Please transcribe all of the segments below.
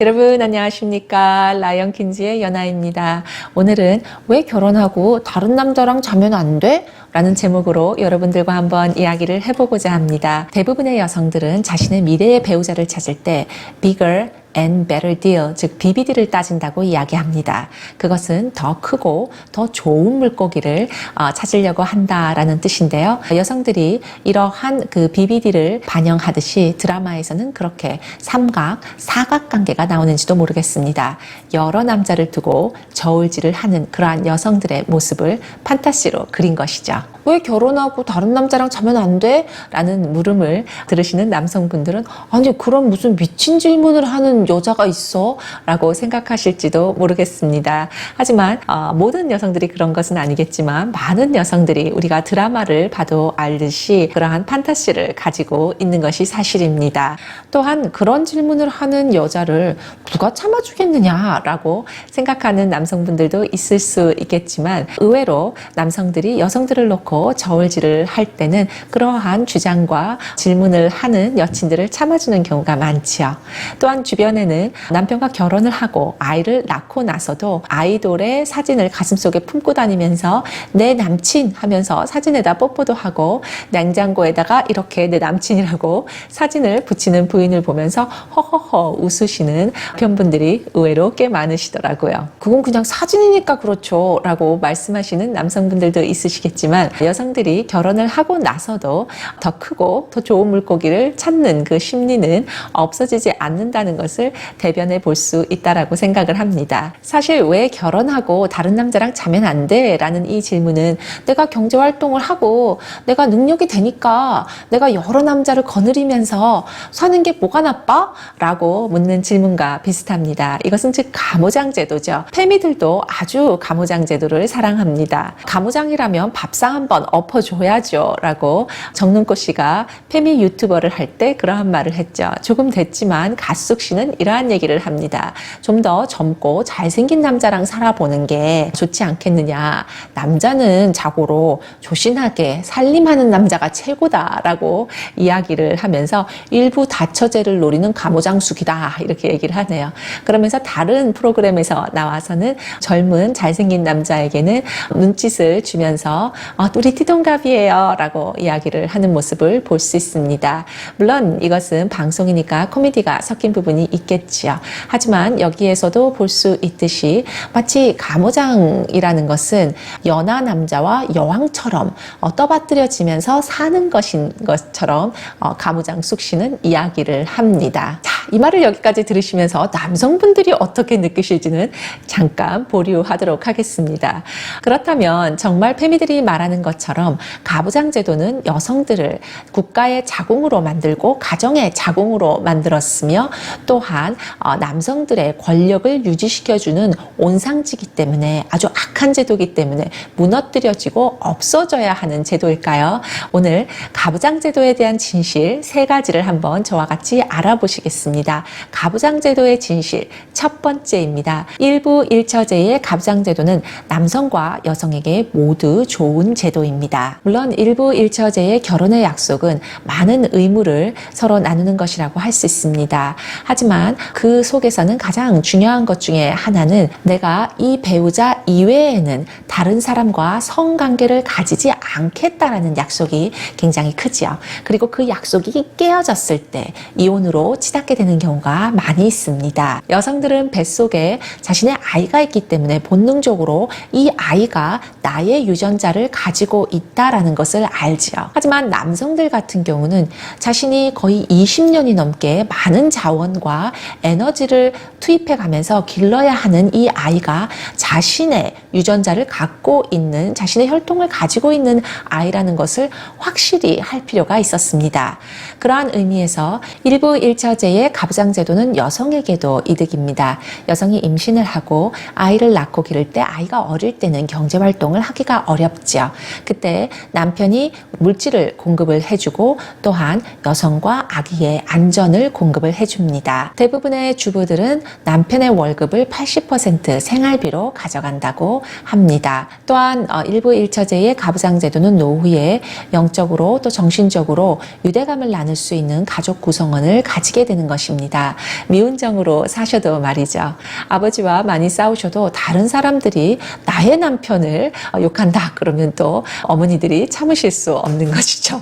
여러분 안녕하십니까. 라이언킨즈의 연아입니다. 오늘은 왜 결혼하고 다른 남자랑 자면 안 돼? 라는 제목으로 여러분들과 한번 이야기를 해보고자 합니다. 대부분의 여성들은 자신의 미래의 배우자를 찾을 때 bigger and better deal, 즉 BBD를 따진다고 이야기합니다. 그것은 더 크고 더 좋은 물고기를 찾으려고 한다라는 뜻인데요. 여성들이 이러한 그 BBD를 반영하듯이 드라마에서는 그렇게 삼각, 사각 관계가 나오는지도 모르겠습니다. 여러 남자를 두고 저울질을 하는 그러한 여성들의 모습을 판타시로 그린 것이죠. 왜 결혼하고 다른 남자랑 자면 안 돼? 라는 물음을 들으시는 남성분들은 아니 그럼 무슨 미친 질문을 하는 여자가 있어? 라고 생각하실지도 모르겠습니다. 하지만 모든 여성들이 그런 것은 아니겠지만 많은 여성들이 우리가 드라마를 봐도 알듯이 그러한 판타시를 가지고 있는 것이 사실입니다. 또한 그런 질문을 하는 여자를 누가 참아주겠느냐라고 생각하는 남성분들도 있을 수 있겠지만 의외로 남성들이 여성들을 놓고 저울질을 할 때는 그러한 주장과 질문을 하는 여친들을 참아주는 경우가 많지요. 또한 주변에는 남편과 결혼을 하고 아이를 낳고 나서도 아이돌의 사진을 가슴속에 품고 다니면서 내 남친 하면서 사진에다 뽀뽀도 하고 냉장고에다가 이렇게 내 남친이라고 사진을 붙이는 부인을 보면서 허허허 웃으시는 남편분들이 의외로 꽤 많으시더라고요. 그건 그냥 사진이니까 그렇죠 라고 말씀하시는 남성분들도 있으시겠지만 여성들이 결혼을 하고 나서도 더 크고 더 좋은 물고기를 찾는 그 심리는 없어지지 않는다는 것을 대변해 볼 수 있다라고 생각을 합니다. 사실 왜 결혼하고 다른 남자랑 자면 안 돼? 라는 이 질문은 내가 경제활동을 하고 내가 능력이 되니까 내가 여러 남자를 거느리면서 사는 게 뭐가 나빠? 라고 묻는 질문과 비슷합니다. 이것은 즉 가모장제도죠. 페미들도 아주 가모장제도를 사랑합니다. 가모장이라면 밥상 한번 엎어줘야죠 라고 정눈꽃 씨가 페미 유튜버를 할 때 그러한 말을 했죠. 조금 됐지만 가숙 씨는 이러한 얘기를 합니다. 좀 더 젊고 잘생긴 남자랑 살아보는 게 좋지 않겠느냐. 남자는 자고로 조신하게 살림하는 남자가 최고다 라고 이야기를 하면서 일부 다처제를 노리는 가모장숙이다 이렇게 얘기를 하네요. 그러면서 다른 프로그램에서 나와서는 젊은 잘생긴 남자에게는 눈짓을 주면서 우리 띠동갑이에요 라고 이야기를 하는 모습을 볼 수 있습니다. 물론 이것은 방송이니까 코미디가 섞인 부분이 있겠지요. 하지만 여기에서도 볼 수 있듯이 마치 가모장이라는 것은 연하 남자와 여왕처럼 떠받들여지면서 사는 것인 것처럼 가모장 쑥씨는 이야기를 합니다. 자, 이 말을 여기까지 들으시면서 남성분들이 어떻게 느끼실지는 잠깐 보류하도록 하겠습니다. 그렇다면 정말 페미들이 말하는 것처럼 가부장 제도는 여성들을 국가의 자궁으로 만들고 가정의 자궁으로 만들었으며 또한 남성들의 권력을 유지시켜주는 온상지기 때문에 아주 악한 제도이기 때문에 무너뜨려지고 없어져야 하는 제도일까요? 오늘 가부장 제도에 대한 진실 세 가지를 한번 저와 같이 알아보시겠습니다. 가부장 제도의 진실 첫 번째입니다. 일부 일처제의 가부장 제도는 남성과 여성에게 모두 좋은 제도입니다. 물론 일부 일처제의 결혼의 약속은 많은 의무를 서로 나누는 것이라고 할 수 있습니다. 하지만 그 속에서는 가장 중요한 것 중에 하나는 내가 이 배우자 이외에는 다른 사람과 성관계를 가지지 않겠다라는 약속이 굉장히 크지요. 그리고 그 약속이 깨어졌을 때 이혼으로 치닫게 되는 경우가 많이 있습니다. 여성들은 뱃속에 자신의 아이가 있기 때문에 본능적으로 이 아이가 나의 유전자를 가지고 있다라는 것을 알지요. 하지만 남성들 같은 경우는 자신이 거의 20년이 넘게 많은 자원과 에너지를 투입해 가면서 길러야 하는 이 아이가 자신의 유전자를 갖고 있는 자신의 혈통을 가지고 있는 아이라는 것을 확실히 할 필요가 있었습니다. 그러한 의미에서 일부 일처제의 가부장 제도는 여성에게도 이득입니다. 여성이 임신을 하고 아이를 낳고 기를 때 아이가 어릴 때는 경제활동을 하기가 어렵죠. 그때 남편이 물질을 공급을 해주고 또한 여성과 아기의 안전을 공급을 해줍니다. 대부분의 주부들은 남편의 월급을 80% 생활비로 가져간다고 합니다. 또한 일부 일처제의 가부장 제도는 노후에 영적으로 또 정신적으로 유대감을 나눌 수 있는 가족 구성원을 가지게 되는 것이 것입니다. 미운정으로 사셔도 말이죠. 아버지와 많이 싸우셔도 다른 사람들이 나의 남편을 욕한다 그러면 또 어머니들이 참으실 수 없는 것이죠.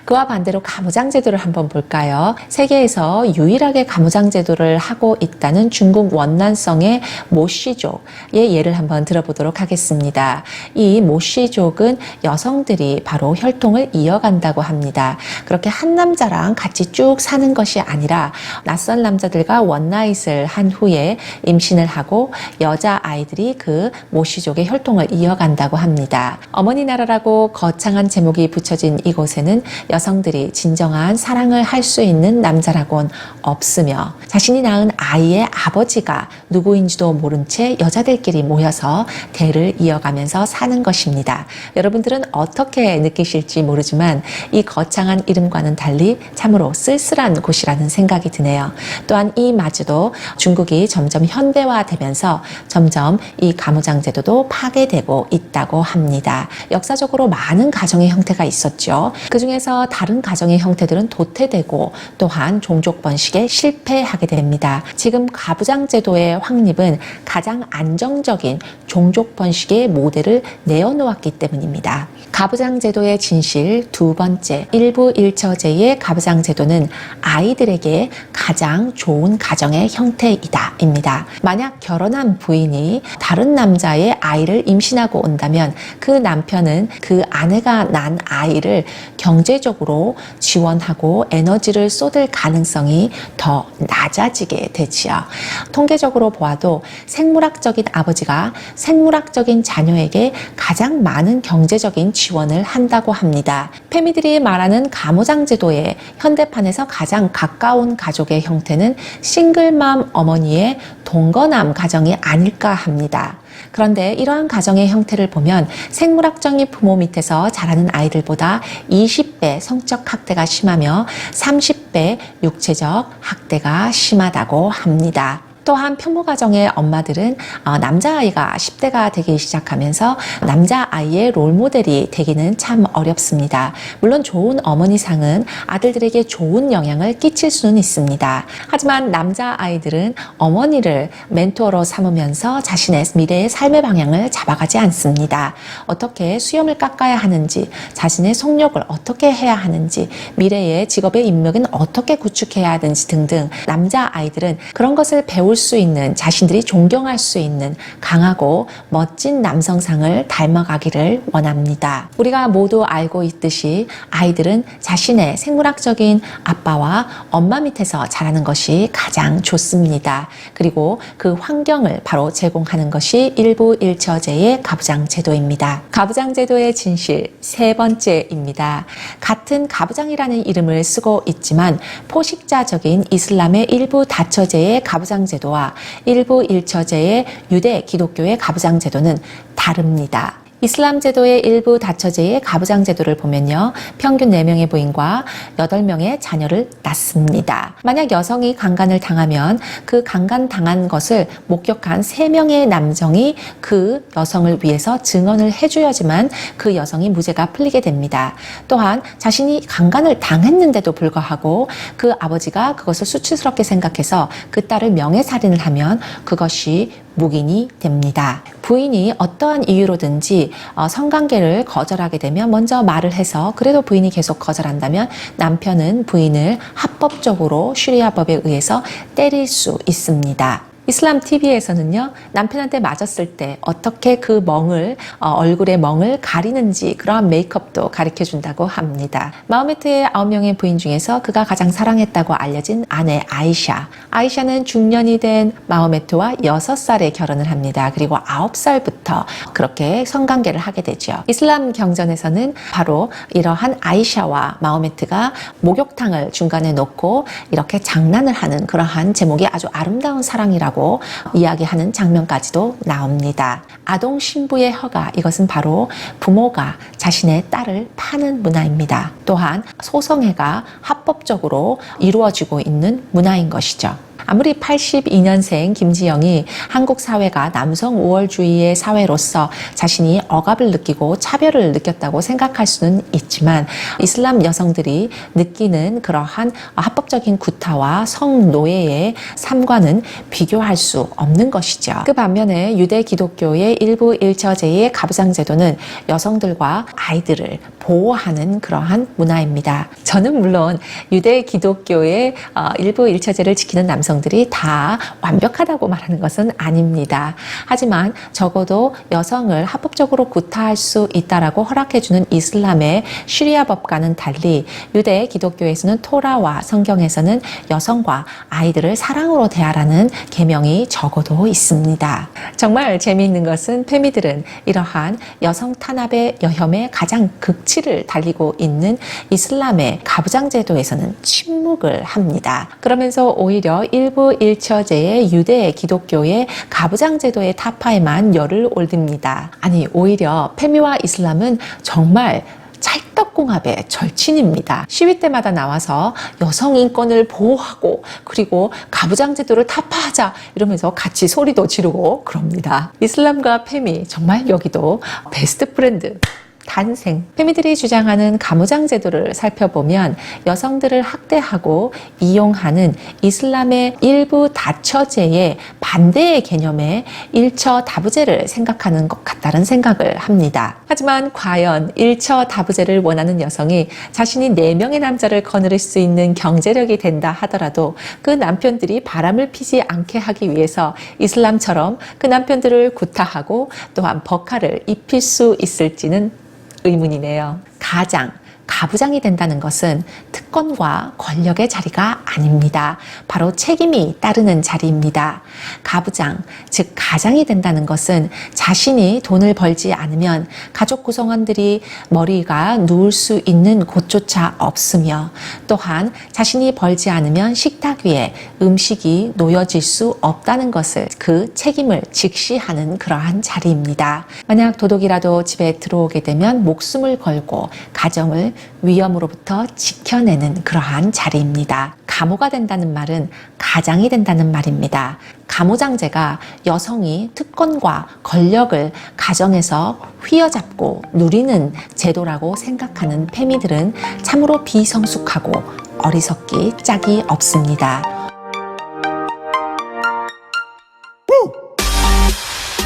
그와 반대로 가무장제도를 한번 볼까요? 세계에서 유일하게 가무장제도를 하고 있다는 중국 원난성의 모씨족의 예를 한번 들어보도록 하겠습니다. 이 모씨족은 여성들이 바로 혈통을 이어간다고 합니다. 그렇게 한 남자랑 같이 쭉 사는 것이 아니라 낯선 남자들과 원나잇을 한 후에 임신을 하고 여자아이들이 그 모씨족의 혈통을 이어간다고 합니다. 어머니 나라라고 거창한 제목이 붙여진 이곳에는 여성들이 진정한 사랑을 할 수 있는 남자라고는 없으며 자신이 낳은 아이의 아버지가 누구인지도 모른 채 여자들끼리 모여서 대를 이어가면서 사는 것입니다. 여러분들은 어떻게 느끼실지 모르지만 이 거창한 이름과는 달리 참으로 쓸쓸한 곳이라는 생각이 드네요. 또한 이마저도 중국이 점점 현대화되면서 점점 이 가무장제도도 파괴되고 있다고 합니다. 역사적으로 많은 가정의 형태가 있었죠. 그 중에서 다른 가정의 형태들은 도태되고 또한 종족 번식에 실패하게 됩니다. 지금 가부장제도의 확립은 가장 안정적인 종족 번식의 모델을 내어놓았기 때문입니다. 가부장제도의 진실 두 번째, 일부 일처제의 가부장제도는 아이들에게 가장 좋은 가정의 형태이다 입니다. 만약 결혼한 부인이 다른 남자의 아이를 임신하고 온다면 그 남편은 그 아내가 낳은 아이를 경제적으로 지원하고 에너지를 쏟을 가능성이 더 낮아지게 되지요. 통계적으로 보아도 생물학적인 아버지가 생물학적인 자녀에게 가장 많은 경제적인 지원을 한다고 합니다. 페미들이 말하는 가무장제도의 현대판에서 가장 가까운 가족의 형태는 싱글맘 어머니의 동거남 가정이 아닐까 합니다. 그런데 이러한 가정의 형태를 보면 생물학적인 부모 밑에서 자라는 아이들보다 20배 성적 학대가 심하며 30배 육체적 학대가 심하다고 합니다. 또한 평범가정의 엄마들은 남자아이가 10대가 되기 시작하면서 남자아이의 롤모델이 되기는 참 어렵습니다. 물론 좋은 어머니상은 아들들에게 좋은 영향을 끼칠 수는 있습니다. 하지만 남자아이들은 어머니를 멘토로 삼으면서 자신의 미래의 삶의 방향을 잡아가지 않습니다. 어떻게 수염을 깎아야 하는지, 자신의 속력을 어떻게 해야 하는지, 미래의 직업의 인맥은 어떻게 구축해야 하는지 등등 남자아이들은 그런 것을 배울 수 있는, 자신들이 존경할 수 있는 강하고 멋진 남성상을 닮아가기를 원합니다. 우리가 모두 알고 있듯이 아이들은 자신의 생물학적인 아빠와 엄마 밑에서 자라는 것이 가장 좋습니다. 그리고 그 환경을 바로 제공하는 것이 일부 일처제의 가부장제도입니다. 가부장제도의 진실 세 번째입니다. 같은 가부장이라는 이름을 쓰고 있지만 포식자적인 이슬람의 일부 다처제의 가부장제도와 일부 일처제의 유대 기독교의 가부장제도는 다릅니다. 이슬람 제도의 일부 다처제의 가부장 제도를 보면요. 평균 4명의 부인과 8명의 자녀를 낳습니다. 만약 여성이 강간을 당하면 그 강간 당한 것을 목격한 3명의 남성이 그 여성을 위해서 증언을 해줘야지만 그 여성이 무죄가 풀리게 됩니다. 또한 자신이 강간을 당했는데도 불구하고 그 아버지가 그것을 수치스럽게 생각해서 그 딸을 명예살인을 하면 그것이 묵인이 됩니다. 부인이 어떠한 이유로든지 성관계를 거절하게 되면 먼저 말을 해서 그래도 부인이 계속 거절한다면 남편은 부인을 합법적으로 슈리아법에 의해서 때릴 수 있습니다. 이슬람 TV에서는요, 남편한테 맞았을 때 어떻게 그 멍을, 얼굴의 멍을 가리는지 그러한 메이크업도 가르쳐 준다고 합니다. 마호메트의 9명의 부인 중에서 그가 가장 사랑했다고 알려진 아내 아이샤. 아이샤는 중년이 된 마호메트와 6살에 결혼을 합니다. 그리고 9살부터 그렇게 성관계를 하게 되죠. 이슬람 경전에서는 바로 이러한 아이샤와 마호메트가 목욕탕을 중간에 놓고 이렇게 장난을 하는 그러한 제목이 아주 아름다운 사랑이라고 이야기하는 장면까지도 나옵니다. 아동 신부의 허가, 이것은 바로 부모가 자신의 딸을 파는 문화입니다. 또한 소성애가 합법적으로 이루어지고 있는 문화인 것이죠. 아무리 82년생 김지영이 한국 사회가 남성 우월주의의 사회로서 자신이 억압을 느끼고 차별을 느꼈다고 생각할 수는 있지만 이슬람 여성들이 느끼는 그러한 합법적인 구타와 성노예의 삶과는 비교할 수 없는 것이죠. 그 반면에 유대 기독교의 일부 일처제의 가부장제도는 여성들과 아이들을 보호하는 그러한 문화입니다. 저는 물론 유대 기독교의 일부 일처제를 지키는 남성들이 다 완벽하다고 말하는 것은 아닙니다. 하지만 적어도 여성을 합법적으로 구타할 수 있다라고 허락해주는 이슬람의 슈리아법과는 달리 유대 기독교에서는 토라와 성경에서는 여성과 아이들을 사랑으로 대하라는 계명이 적어도 있습니다. 정말 재미있는 것은 페미들은 이러한 여성 탄압의 여혐의 가장 극치를 달리고 있는 이슬람의 가부장 제도에서는 침묵을 합니다. 그러면서 오히려 일부 일처제의 유대 기독교의 가부장 제도의 타파에만 열을 올립니다. 아니, 오히려 페미와 이슬람은 정말 찰떡궁합의 절친입니다. 시위 때마다 나와서 여성 인권을 보호하고 그리고 가부장 제도를 타파하자 이러면서 같이 소리도 지르고 그럽니다. 이슬람과 페미 정말 여기도 베스트 프렌드 탄생. 페미들이 주장하는 가부장 제도를 살펴보면 여성들을 학대하고 이용하는 이슬람의 일부 다처제의 반대의 개념의 일처 다부제를 생각하는 것 같다는 생각을 합니다. 하지만 과연 일처 다부제를 원하는 여성이 자신이 4명의 남자를 거느릴 수 있는 경제력이 된다 하더라도 그 남편들이 바람을 피지 않게 하기 위해서 이슬람처럼 그 남편들을 구타하고 또한 버카를 입힐 수 있을지는 의문이네요. 가부장이 된다는 것은 특권과 권력의 자리가 아닙니다. 바로 책임이 따르는 자리입니다. 가부장, 즉 가장이 된다는 것은 자신이 돈을 벌지 않으면 가족 구성원들이 머리가 누울 수 있는 곳조차 없으며 또한 자신이 벌지 않으면 식탁 위에 음식이 놓여질 수 없다는 것을 그 책임을 직시하는 그러한 자리입니다. 만약 도둑이라도 집에 들어오게 되면 목숨을 걸고 가정을 위험으로부터 지켜내는 그러한 자리입니다. 가모가 된다는 말은 가장이 된다는 말입니다. 가모장제가 여성이 특권과 권력을 가정에서 휘어잡고 누리는 제도라고 생각하는 페미들은 참으로 비성숙하고 어리석기 짝이 없습니다.